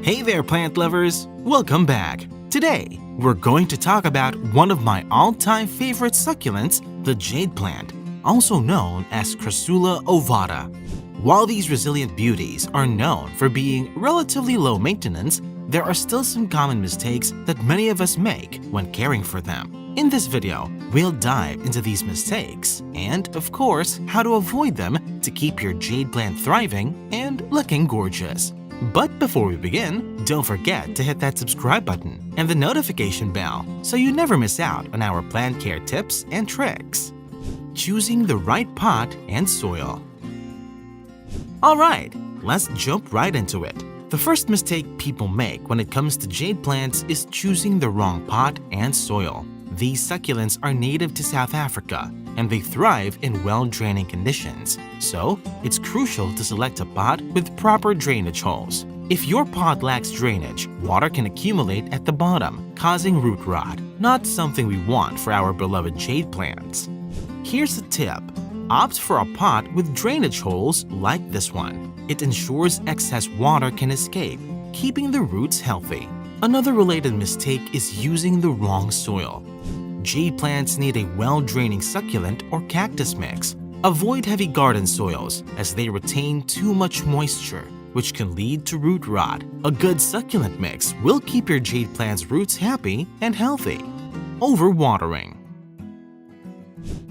Hey there, plant lovers! Welcome back! Today, we're going to talk about one of my all-time favorite succulents, the jade plant, also known as Crassula ovata. While these resilient beauties are known for being relatively low maintenance, there are still some common mistakes that many of us make when caring for them. In this video, we'll dive into these mistakes and, of course, how to avoid them to keep your jade plant thriving and looking gorgeous. But before we begin, don't forget to hit that subscribe button and the notification bell so you never miss out on our plant care tips and tricks. Choosing the right pot and soil. Alright, let's jump right into it. The first mistake people make when it comes to jade plants is choosing the wrong pot and soil. These succulents are native to South Africa and they thrive in well-draining conditions, so it's crucial to select a pot with proper drainage holes. If your pot lacks drainage, water can accumulate at the bottom, causing root rot, not something we want for our beloved jade plants. Here's a tip. Opt for a pot with drainage holes like this one. It ensures excess water can escape, keeping the roots healthy. Another related mistake is using the wrong soil. Jade plants need a well-draining succulent or cactus mix. Avoid heavy garden soils as they retain too much moisture, which can lead to root rot. A good succulent mix will keep your jade plant's roots happy and healthy. Overwatering.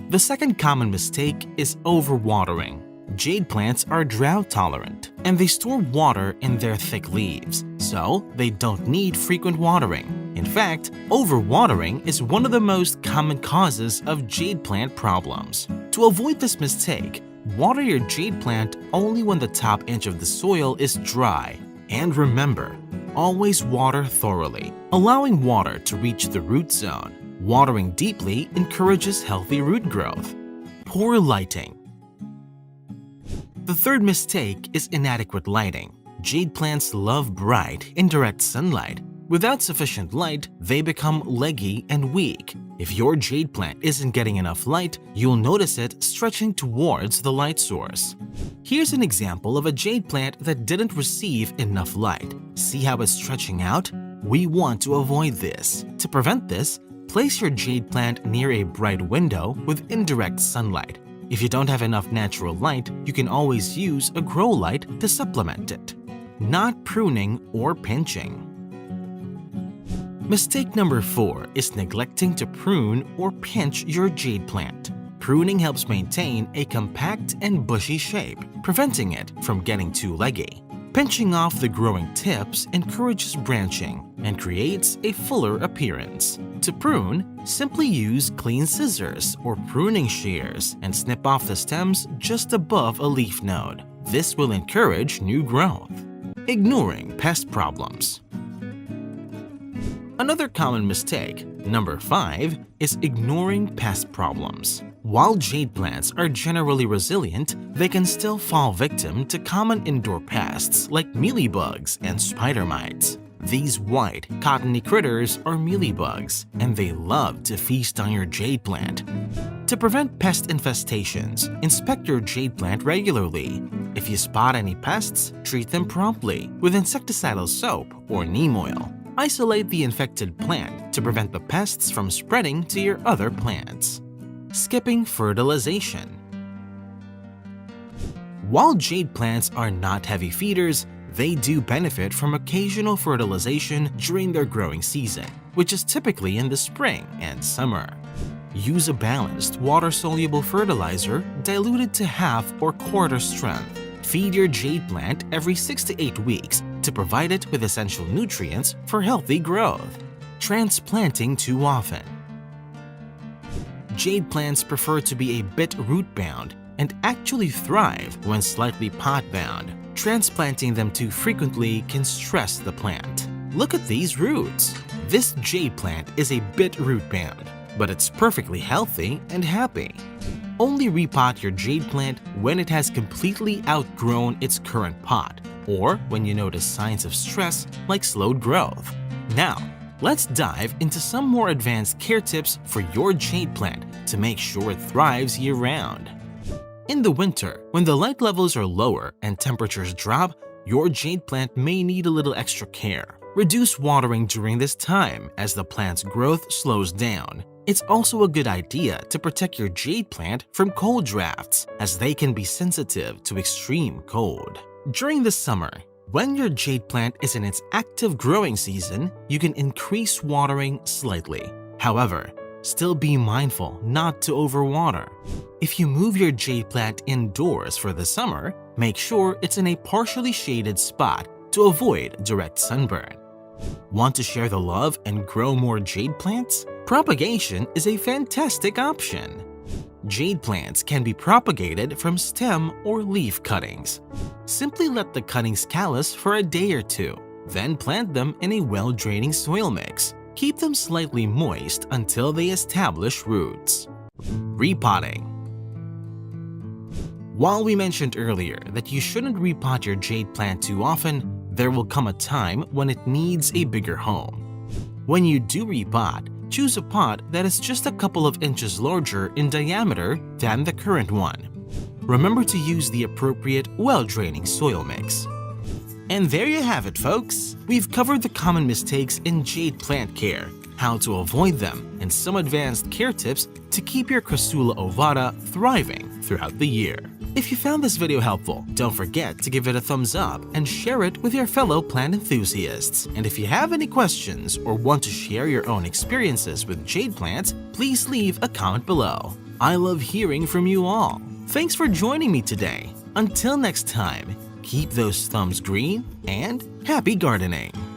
The second common mistake is overwatering. Jade plants are drought tolerant and they store water in their thick leaves, so they don't need frequent watering. In fact, overwatering is one of the most common causes of jade plant problems. To avoid this mistake, water your jade plant only when the top inch of the soil is dry. And remember, always water thoroughly, allowing water to reach the root zone. Watering deeply encourages healthy root growth. Poor lighting. The third mistake is inadequate lighting. Jade plants love bright, indirect sunlight. Without sufficient light, they become leggy and weak. If your jade plant isn't getting enough light, you'll notice it stretching towards the light source. Here's an example of a jade plant that didn't receive enough light. See how it's stretching out? We want to avoid this. To prevent this, place your jade plant near a bright window with indirect sunlight. If you don't have enough natural light, you can always use a grow light to supplement it. Not pruning or pinching. Mistake number 4 is neglecting to prune or pinch your jade plant. Pruning helps maintain a compact and bushy shape, preventing it from getting too leggy. Pinching off the growing tips encourages branching and creates a fuller appearance. To prune, simply use clean scissors or pruning shears and snip off the stems just above a leaf node. This will encourage new growth. Ignoring pest problems. Another common mistake, number 5, is ignoring pest problems. While jade plants are generally resilient, they can still fall victim to common indoor pests like mealybugs and spider mites. These white, cottony critters are mealybugs, and they love to feast on your jade plant. To prevent pest infestations, inspect your jade plant regularly. If you spot any pests, treat them promptly with insecticidal soap or neem oil. Isolate the infected plant to prevent the pests from spreading to your other plants. Skipping fertilization. While jade plants are not heavy feeders, they do benefit from occasional fertilization during their growing season, which is typically in the spring and summer. Use a balanced, water-soluble fertilizer diluted to half or quarter strength. Feed your jade plant every 6 to 8 weeks to provide it with essential nutrients for healthy growth. Transplanting too often. Jade plants prefer to be a bit root-bound and actually thrive when slightly pot-bound. Transplanting them too frequently can stress the plant. Look at these roots. This jade plant is a bit root-bound, but it's perfectly healthy and happy. Only repot your jade plant when it has completely outgrown its current pot or when you notice signs of stress like slowed growth. Now, let's dive into some more advanced care tips for your jade plant to make sure it thrives year-round. In the winter, when the light levels are lower and temperatures drop, your jade plant may need a little extra care. Reduce watering during this time as the plant's growth slows down. It's also a good idea to protect your jade plant from cold drafts, as they can be sensitive to extreme cold. During the summer, when your jade plant is in its active growing season, you can increase watering slightly. However, still be mindful not to overwater. If you move your jade plant indoors for the summer, make sure it's in a partially shaded spot to avoid direct sunburn. Want to share the love and grow more jade plants? Propagation is a fantastic option. Jade plants can be propagated from stem or leaf cuttings. Simply let the cuttings callus for a day or two, then plant them in a well-draining soil mix. Keep them slightly moist until they establish roots. Repotting. While we mentioned earlier that you shouldn't repot your jade plant too often, there will come a time when it needs a bigger home. When you do repot, choose a pot that is just a couple of inches larger in diameter than the current one. Remember to use the appropriate, well-draining soil mix. And there you have it, folks! We've covered the common mistakes in jade plant care, how to avoid them, and some advanced care tips to keep your Crassula ovata thriving throughout the year. If you found this video helpful, don't forget to give it a thumbs up and share it with your fellow plant enthusiasts. And if you have any questions or want to share your own experiences with jade plants, please leave a comment below. I love hearing from you all. Thanks for joining me today. Until next time, keep those thumbs green and happy gardening!